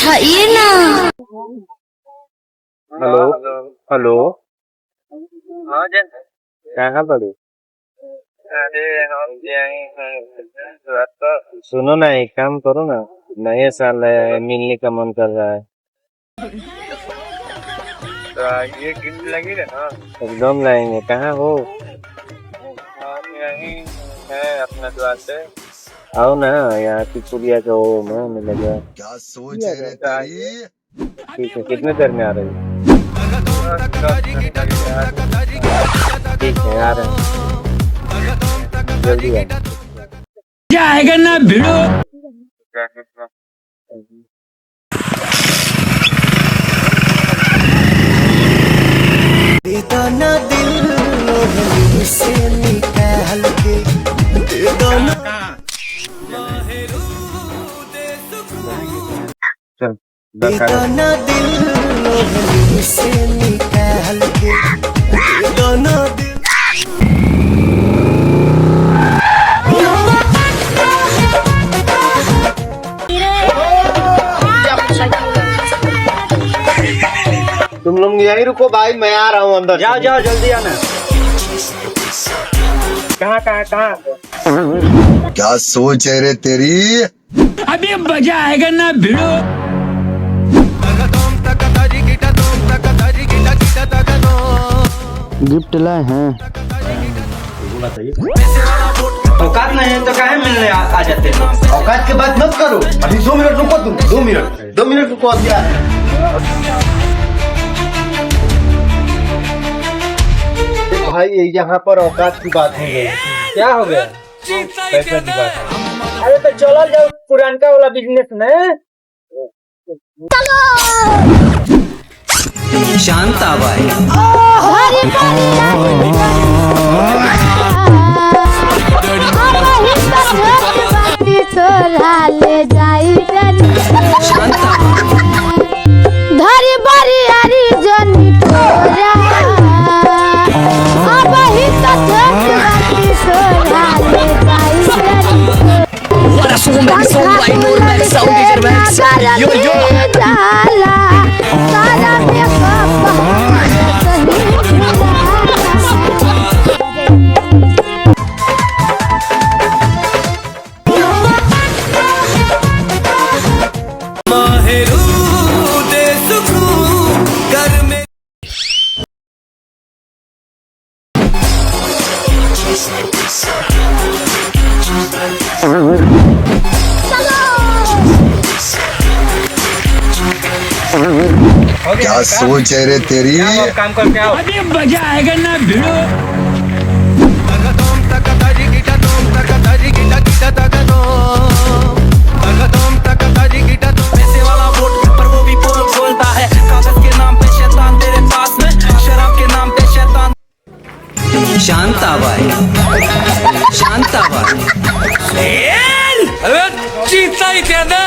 उठाइए ना। Hello hello. हाँ जन। कहाँ पड़े? अरे हम सुनो ना, एक काम करो ना, नए साल है, मिलने का मन कर रहा है। तो ये गिफ्ट लगेगा ना। एकदम लाएंगे। कहाँ हो? हम यहीं है अपना द्वार से। आओ ना, यहाँ की पुलिया का वो मैं मिलेगा। क्या सोच है रे तेरी? ठीक है, कितने देर में आ रही? ठीक है, आ रहे हैं, जल्दी आ। जाएगा ना भिड़ो। दीदाना दिल से निकाल के दीदाना चल दीदाना दिल से निकाल के दीदाना दिल। तुम लोग यहीं रुको भाई, मैं आ रहा हूँ अंदर। जाओ जाओ जल्दी आना। कहाँ कहाँ कहाँ? क्या सोच है रे तेरी? अभी मजा आएगा ना भिड़ो। गिफ्ट लाए हैं। औकात नहीं है तो काहे मिलने आ जाते हैं? औकात की बात मत करो, अभी 2 मिनट रुको तुम। 2 मिनट रुको अभी आ रहे हैं। भाई यहाँ पर औकात की बात हो गई। क्या हो गया? पैसा की बात है। अरे तो चलो जाओ पुरानका वाला बिजनेस में। शांताबाई ले जाई धरी बड़ी हरी जनी तोरा अब ही तो छोटी सोरा ले जाई What a song, man, song like no man, sound DJ Max. Yo yo. जाला सारा क्या सोच है रे तेरी? काम करके आओ। अभी मजा आएगा ना भिड़ो। पैसे वाला वोट पर वो भी पोल खोलता है। कागज के नाम पे शैतान तेरे पास में, शराब के नाम पे शैतान। शांताबाई शांताबाई अरे चीता ही क्या दे।